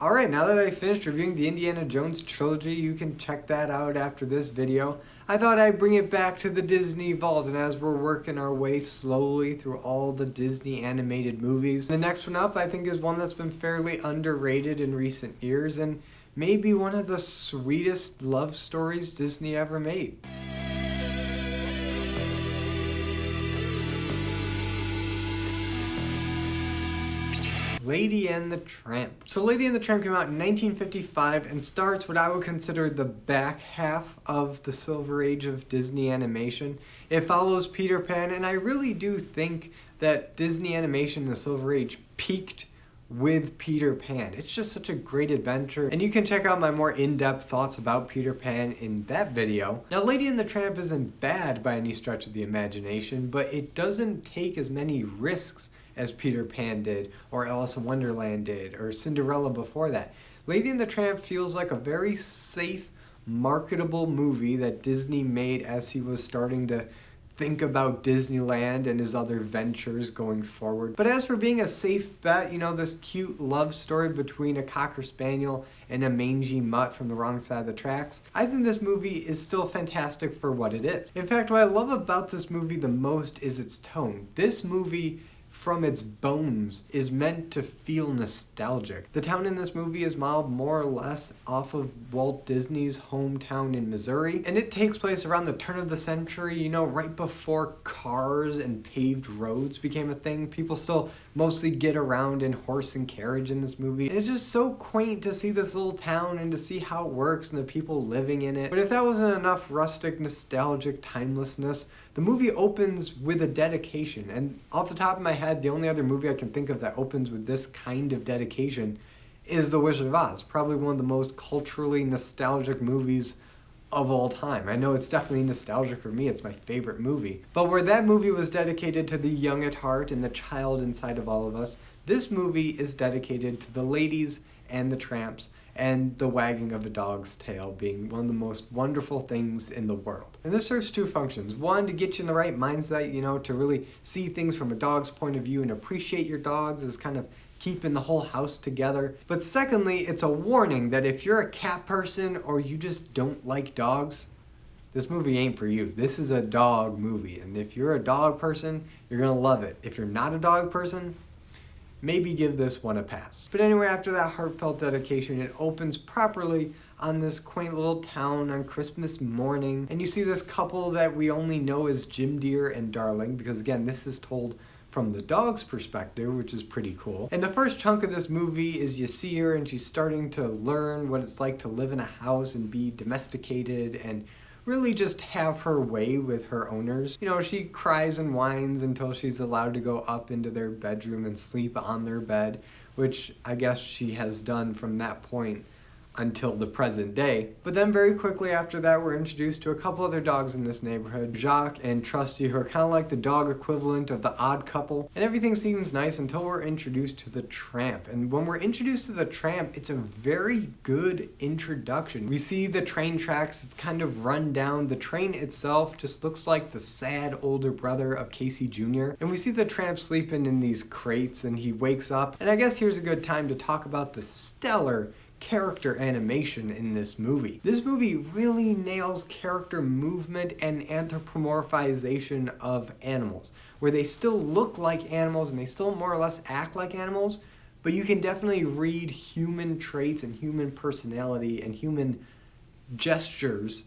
Alright, now that I finished reviewing the Indiana Jones trilogy, you can check that out after this video. I thought I'd bring it back to the Disney vault, and as we're working our way slowly through all the Disney animated movies, the next one up I think is one that's been fairly underrated in recent years, and maybe one of the sweetest love stories Disney ever made. Lady and the Tramp. So Lady and the Tramp came out in 1955 and starts what I would consider the back half of the Silver Age of Disney animation. It follows Peter Pan, and I really do think that Disney animation in the Silver Age peaked with Peter Pan. It's just such a great adventure, and you can check out my more in-depth thoughts about Peter Pan in that video. Now, Lady and the Tramp isn't bad by any stretch of the imagination, but it doesn't take as many risks as Peter Pan did, or Alice in Wonderland did, or Cinderella before that. Lady and the Tramp feels like a very safe, marketable movie that Disney made as he was starting to think about Disneyland and his other ventures going forward. But as for being a safe bet, you know, this cute love story between a Cocker Spaniel and a mangy mutt from the wrong side of the tracks, I think this movie is still fantastic for what it is. In fact, what I love about this movie the most is its tone. This movie, from its bones, is meant to feel nostalgic. The town in this movie is modeled more or less off of Walt Disney's hometown in Missouri, and it takes place around the turn of the century, you know, right before cars and paved roads became a thing. People still mostly get around in horse and carriage in this movie, and it's just so quaint to see this little town and to see how it works and the people living in it. But if that wasn't enough rustic, nostalgic timelessness, the movie opens with a dedication, and off the top of my head, the only other movie I can think of that opens with this kind of dedication is The Wizard of Oz, probably one of the most culturally nostalgic movies of all time. I know it's definitely nostalgic for me, it's my favorite movie. But where that movie was dedicated to the young at heart and the child inside of all of us, this movie is dedicated to the ladies and the tramps, and the wagging of a dog's tail being one of the most wonderful things in the world. And this serves two functions. One, to get you in the right mindset, you know, to really see things from a dog's point of view and appreciate your dogs as kind of keeping the whole house together. But secondly, it's a warning that if you're a cat person or you just don't like dogs, this movie ain't for you. This is a dog movie, and if you're a dog person, you're gonna love it. If you're not a dog person, maybe give this one a pass. But anyway, after that heartfelt dedication, it opens properly on this quaint little town on Christmas morning. And you see this couple that we only know as Jim Dear and Darling, because again, this is told from the dog's perspective, which is pretty cool. And the first chunk of this movie is you see her and she's starting to learn what it's like to live in a house and be domesticated and really just have her way with her owners. You know, she cries and whines until she's allowed to go up into their bedroom and sleep on their bed, which I guess she has done from that point until the present day. But then very quickly after that, we're introduced to a couple other dogs in this neighborhood, Jacques and Trusty, who are kind of like the dog equivalent of the Odd Couple. And everything seems nice until we're introduced to the Tramp. And when we're introduced to the Tramp, it's a very good introduction. We see the train tracks, it's kind of run down. The train itself just looks like the sad older brother of Casey Jr. And we see the Tramp sleeping in these crates, and he wakes up. And I guess here's a good time to talk about the stellar character animation in this movie. This movie really nails character movement and anthropomorphization of animals, where they still look like animals and they still more or less act like animals, but you can definitely read human traits and human personality and human gestures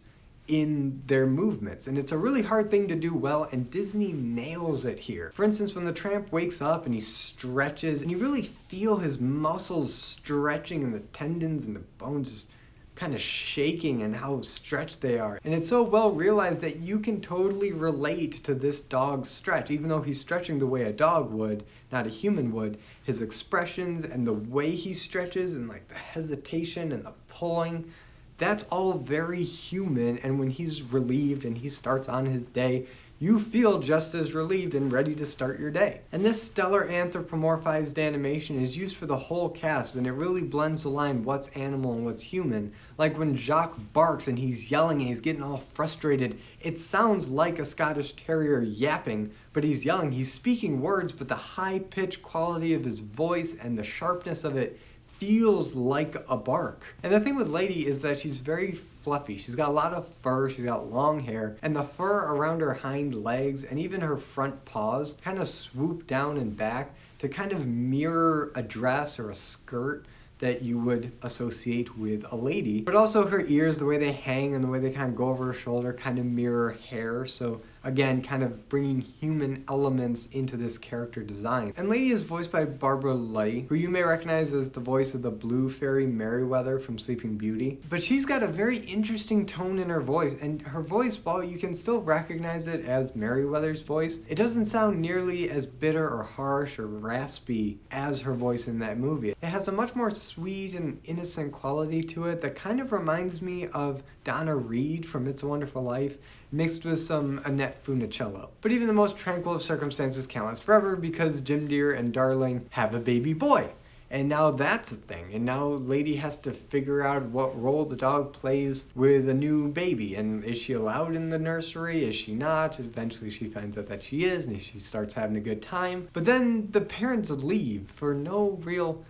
in their movements. And it's a really hard thing to do well, and Disney nails it here. For instance, when the Tramp wakes up and he stretches, and you really feel his muscles stretching and the tendons and the bones just kind of shaking and how stretched they are. And it's so well realized that you can totally relate to this dog's stretch. Even though he's stretching the way a dog would, not a human would, his expressions and the way he stretches and like the hesitation and the pulling, that's all very human, and when he's relieved and he starts on his day, you feel just as relieved and ready to start your day. And this stellar anthropomorphized animation is used for the whole cast, and it really blends the line what's animal and what's human. Like when Jacques barks and he's yelling and he's getting all frustrated, it sounds like a Scottish Terrier yapping, but he's yelling, he's speaking words, but the high-pitched quality of his voice and the sharpness of it feels like a bark. And the thing with Lady is that she's very fluffy. She's got a lot of fur, she's got long hair, and the fur around her hind legs and even her front paws kind of swoop down and back to kind of mirror a dress or a skirt that you would associate with a lady. But also her ears, the way they hang and the way they kind of go over her shoulder, kind of mirror hair. So again, kind of bringing human elements into this character design. And Lady is voiced by Barbara Light, who you may recognize as the voice of the Blue Fairy Merryweather from Sleeping Beauty. But she's got a very interesting tone in her voice, and her voice, while you can still recognize it as Merryweather's voice, it doesn't sound nearly as bitter or harsh or raspy as her voice in that movie. It has a much more sweet and innocent quality to it that kind of reminds me of Donna Reed from It's a Wonderful Life, mixed with some Annette Funicello. But even the most tranquil of circumstances can't last forever, because Jim Deere and Darling have a baby boy. And now that's a thing. And now Lady has to figure out what role the dog plays with a new baby. And is she allowed in the nursery? Is she not? Eventually she finds out that she is, and she starts having a good time. But then the parents leave for no real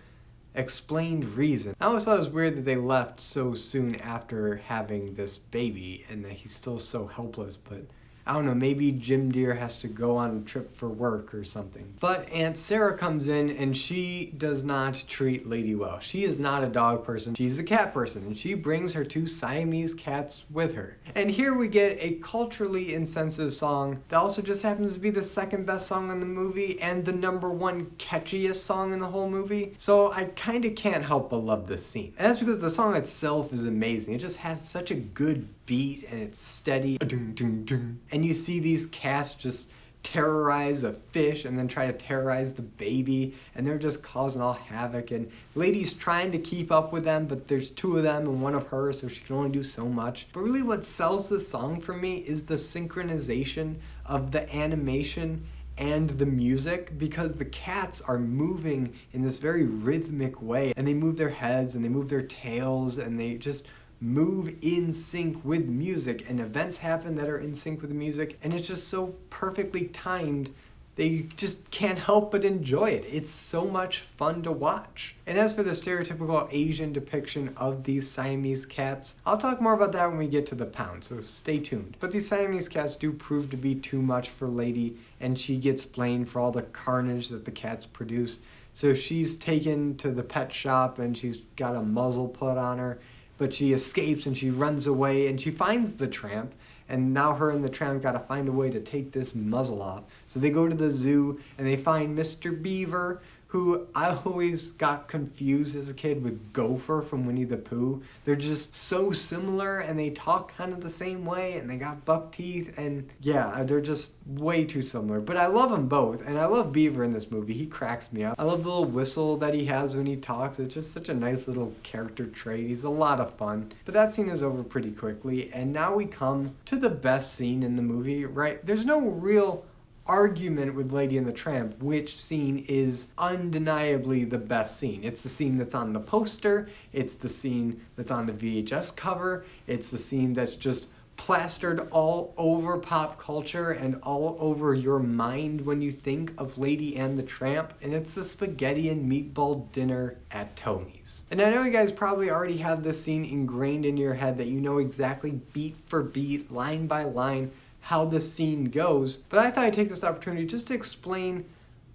explained reason. I always thought it was weird that they left so soon after having this baby and that he's still so helpless, but I don't know, maybe Jim Deere has to go on a trip for work or something. But Aunt Sarah comes in and she does not treat Lady well. She is not a dog person, she's a cat person, and she brings her 2 Siamese cats with her. And here we get a culturally insensitive song that also just happens to be the 2nd best song in the movie and the #1 catchiest song in the whole movie. So I kinda can't help but love this scene. And that's because the song itself is amazing. It just has such a good beat and it's steady. And you see these cats just terrorize a fish and then try to terrorize the baby, and they're just causing all havoc, and Lady's trying to keep up with them, but there's 2 of them and 1 of her, so she can only do so much. But really what sells this song for me is the synchronization of the animation and the music, because the cats are moving in this very rhythmic way, and they move their heads and they move their tails and they just move in sync with music, and events happen that are in sync with the music, and it's just so perfectly timed that you just can't help but enjoy it. It's so much fun to watch. And as for the stereotypical Asian depiction of these Siamese cats, I'll talk more about that when we get to the pound, so stay tuned. But these Siamese cats do prove to be too much for Lady, and she gets blamed for all the carnage that the cats produce. So she's taken to the pet shop and she's got a muzzle put on her, but she escapes and she runs away and she finds the Tramp, and now her and the Tramp gotta find a way to take this muzzle off. So they go to the zoo and they find Mr. Beaver, who I always got confused as a kid with Gopher from Winnie the Pooh. They're just so similar and they talk kind of the same way and they got buck teeth, and yeah, they're just way too similar. But I love them both, and I love Beaver in this movie. He cracks me up. I love the little whistle that he has when he talks. It's just such a nice little character trait. He's a lot of fun. But that scene is over pretty quickly, and now we come to the best scene in the movie, right? There's no real argument with Lady and the Tramp which scene is undeniably the best scene. It's the scene that's on the poster, it's the scene that's on the VHS cover, it's the scene that's just plastered all over pop culture and all over your mind when you think of Lady and the Tramp, and it's the spaghetti and meatball dinner at Tony's. And I know you guys probably already have this scene ingrained in your head, that you know exactly beat for beat, line by line, how the scene goes, but I thought I'd take this opportunity just to explain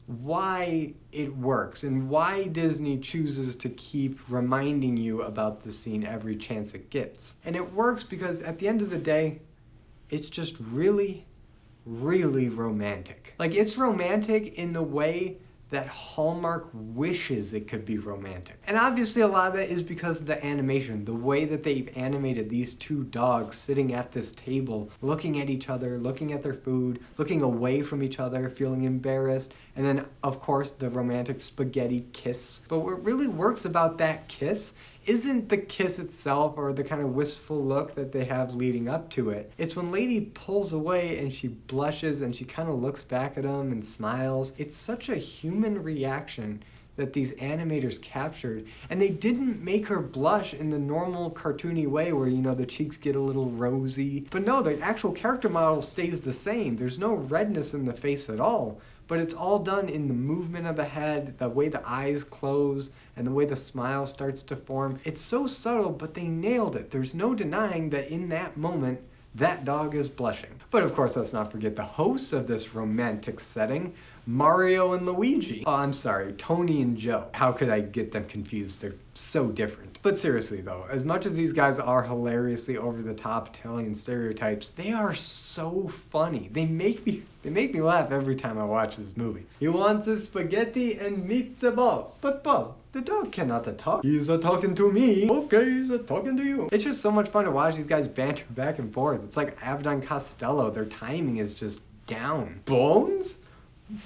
why it works and why Disney chooses to keep reminding you about the scene every chance it gets. And it works because at the end of the day, it's just really, really romantic. Like, it's romantic in the way that Hallmark wishes it could be romantic. And obviously a lot of that is because of the animation, the way that they've animated these 2 dogs sitting at this table, looking at each other, looking at their food, looking away from each other, feeling embarrassed, and then of course the romantic spaghetti kiss. But what really works about that kiss isn't the kiss itself or the kind of wistful look that they have leading up to it. It's when Lady pulls away and she blushes and she kind of looks back at him and smiles. It's such a human reaction that these animators captured, and they didn't make her blush in the normal cartoony way where, you know, the cheeks get a little rosy. But no, the actual character model stays the same. There's no redness in the face at all. but it's all done in the movement of the head, the way the eyes close, and the way the smile starts to form. It's so subtle, but they nailed it. There's no denying that in that moment, that dog is blushing. But of course, let's not forget the hosts of this romantic setting, Mario and Luigi. Oh, I'm sorry, Tony and Joe. How could I get them confused? They're so different. But seriously though, as much as these guys are hilariously over the top Italian stereotypes, they are so funny. They make me laugh every time I watch this movie. He wants his spaghetti and meatballs. But boss, the dog cannot talk. He's talking to me. Okay, he's talking to you. It's just so much fun to watch these guys banter back and forth. It's like Abbott and Costello. Their timing is just down. Bones?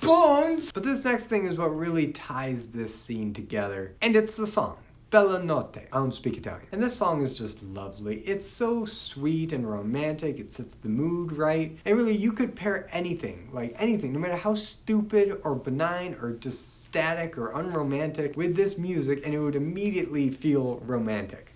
Bones! But this next thing is what really ties this scene together. And it's the song. Bella Notte. I don't speak Italian. And this song is just lovely. It's so sweet and romantic. It sets the mood right. And really, you could pair anything, like anything, no matter how stupid or benign or just static or unromantic, with this music, and it would immediately feel romantic.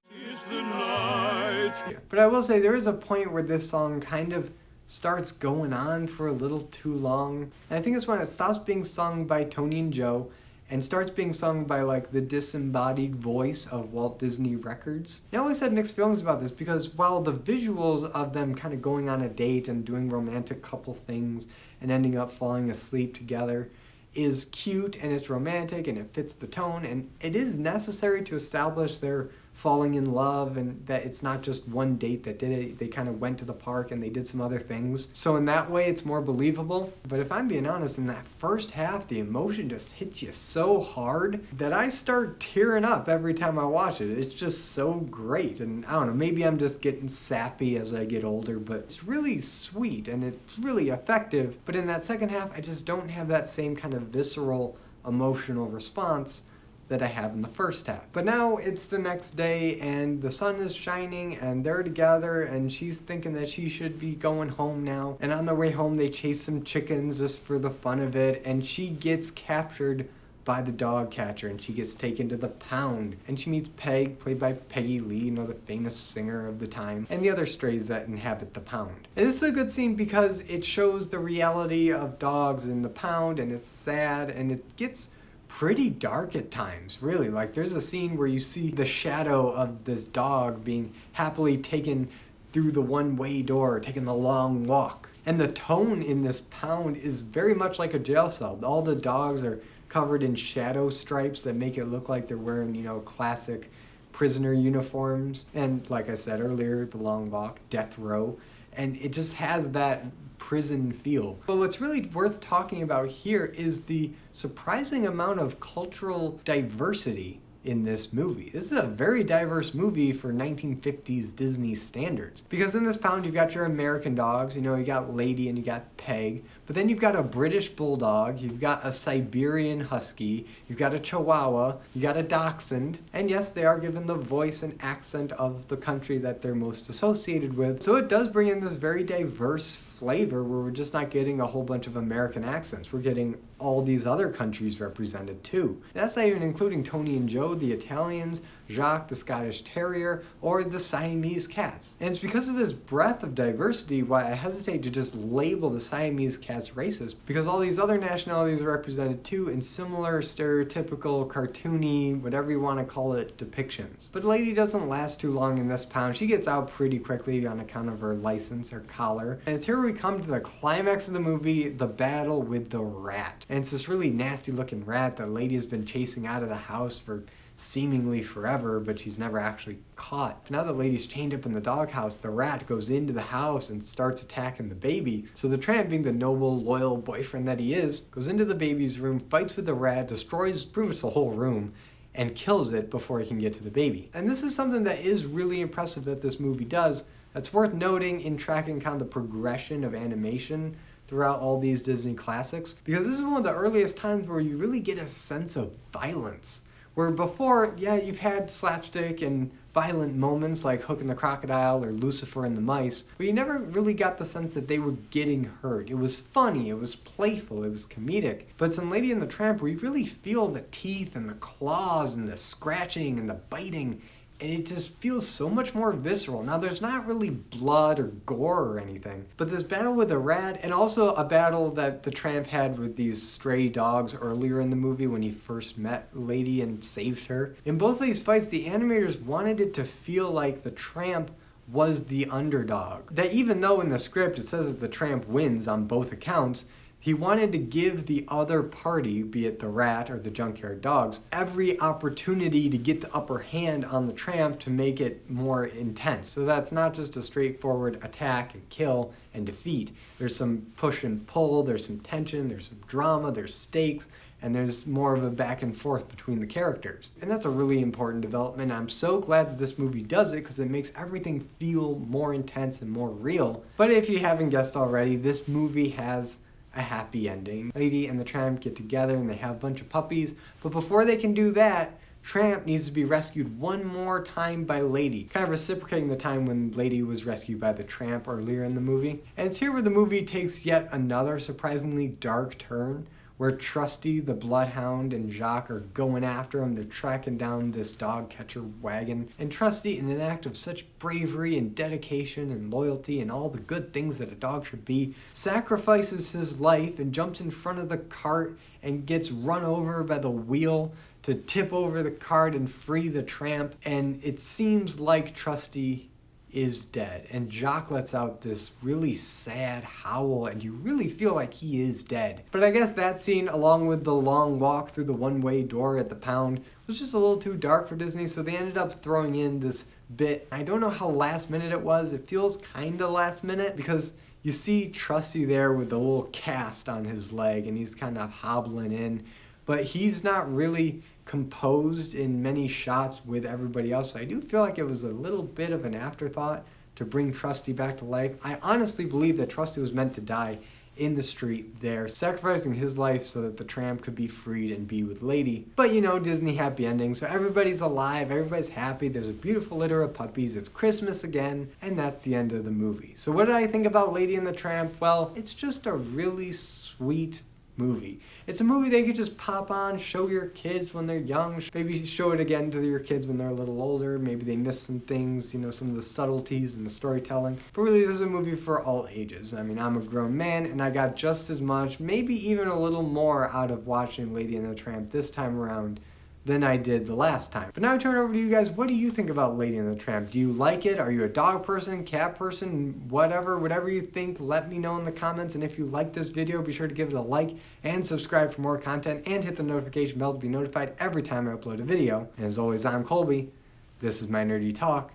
But I will say, there is a point where this song kind of starts going on for a little too long. And I think it's when it stops being sung by Tony and Joe and starts being sung by like the disembodied voice of Walt Disney Records. And I always had mixed feelings about this because while the visuals of them kind of going on a date and doing romantic couple things and ending up falling asleep together is cute and it's romantic and it fits the tone and it is necessary to establish their falling in love and that it's not just one date that did it. They kind of went to the park and they did some other things. So in that way, it's more believable. But if I'm being honest, in that first half, the emotion just hits you so hard that I start tearing up every time I watch it. It's just so great. And I don't know, maybe I'm just getting sappy as I get older, but it's really sweet and it's really effective. But in that second half, I just don't have that same kind of visceral emotional response that I have in the first half. But now it's the next day and the sun is shining and they're together and she's thinking that she should be going home now. And on their way home, they chase some chickens just for the fun of it. And she gets captured by the dog catcher and she gets taken to the pound. And she meets Peg, played by Peggy Lee, you know, the famous singer of the time, and the other strays that inhabit the pound. And this is a good scene because it shows the reality of dogs in the pound and it's sad and it gets pretty dark at times, really. Like there's a scene where you see the shadow of this dog being happily taken through the one-way door, taking the long walk. And the tone in this pound is very much like a jail cell. All the dogs are covered in shadow stripes that make it look like they're wearing, you know, classic prisoner uniforms. And like I said earlier, the long walk, death row. And it just has that prison feel. But what's really worth talking about here is the surprising amount of cultural diversity in this movie. This is a very diverse movie for 1950s Disney standards. Because in this pound, you've got your American dogs, you know, you got Lady and you got Peg, but then you've got a British Bulldog, you've got a Siberian Husky, you've got a Chihuahua, you got a Dachshund, and yes, they are given the voice and accent of the country that they're most associated with. So it does bring in this very diverse flavor where we're just not getting a whole bunch of American accents. We're getting all these other countries represented too. And that's not even including Tony and Joe, the Italians, Jacques, the Scottish Terrier, or the Siamese cats. And it's because of this breadth of diversity why I hesitate to just label the Siamese cats racist, because all these other nationalities are represented too in similar stereotypical, cartoony, whatever you want to call it, depictions. But Lady doesn't last too long in this pound. She gets out pretty quickly on account of her license, her collar. And it's here we come to the climax of the movie, the battle with the rat. And it's this really nasty looking rat that Lady has been chasing out of the house for seemingly forever, but she's never actually caught. Now that Lady's chained up in the doghouse, the rat goes into the house and starts attacking the baby. So the Tramp, being the noble, loyal boyfriend that he is, goes into the baby's room, fights with the rat, destroys pretty much the whole room, and kills it before he can get to the baby. And this is something that is really impressive that this movie does. That's worth noting in tracking kind of the progression of animation throughout all these Disney classics, because this is one of the earliest times where you really get a sense of violence. Where before, yeah, you've had slapstick and violent moments like Hook and the Crocodile or Lucifer and the Mice, but you never really got the sense that they were getting hurt. It was funny, it was playful, it was comedic. But it's in Lady and the Tramp where you really feel the teeth and the claws and the scratching and the biting, and it just feels so much more visceral. Now, there's not really blood or gore or anything, but this battle with the rat, and also a battle that the Tramp had with these stray dogs earlier in the movie when he first met Lady and saved her. In both of these fights, the animators wanted it to feel like the Tramp was the underdog. That even though in the script it says that the Tramp wins on both accounts, he wanted to give the other party, be it the rat or the junkyard dogs, every opportunity to get the upper hand on the Tramp to make it more intense. So that's not just a straightforward attack and kill and defeat. There's some push and pull, there's some tension, there's some drama, there's stakes, and there's more of a back and forth between the characters. And that's a really important development. I'm so glad that this movie does it because it makes everything feel more intense and more real. But if you haven't guessed already, this movie has a happy ending. Lady and the Tramp get together and they have a bunch of puppies, but before they can do that, Tramp needs to be rescued one more time by Lady, kind of reciprocating the time when Lady was rescued by the Tramp earlier in the movie. And it's here where the movie takes yet another surprisingly dark turn, where Trusty, the bloodhound, and Jacques are going after him. They're tracking down this dog catcher wagon. And Trusty, in an act of such bravery and dedication and loyalty and all the good things that a dog should be, sacrifices his life and jumps in front of the cart and gets run over by the wheel to tip over the cart and free the Tramp. And it seems like Trusty is dead, and Jacques lets out this really sad howl, and you really feel like he is dead. But I guess that scene, along with the long walk through the one-way door at the pound, was just a little too dark for Disney, so they ended up throwing in this bit. I don't know how last minute it was. It feels kinda last minute because you see Trusty there with the little cast on his leg, and he's kind of hobbling in, but he's not really composed in many shots with everybody else. So I do feel like it was a little bit of an afterthought to bring Trusty back to life. I honestly believe that Trusty was meant to die in the street there, sacrificing his life so that the Tramp could be freed and be with Lady. But you know, Disney happy ending, so everybody's alive, everybody's happy, there's a beautiful litter of puppies, it's Christmas again, and that's the end of the movie. So what did I think about Lady and the Tramp? Well, it's just a really sweet movie. It's a movie they could just pop on, show your kids when they're young, maybe show it again to your kids when they're a little older, maybe they miss some things, you know, some of the subtleties and the storytelling. But really, this is a movie for all ages. I mean, I'm a grown man, and I got just as much, maybe even a little more out of watching Lady and the Tramp this time around than I did the last time. But now I turn it over to you guys. What do you think about Lady and the Tramp? Do you like it? Are you a dog person, cat person, whatever you think, let me know in the comments. And if you like this video, be sure to give it a like and subscribe for more content and hit the notification bell to be notified every time I upload a video. And as always, I'm Colby. This is my nerdy talk,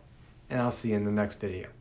and I'll see you in the next video.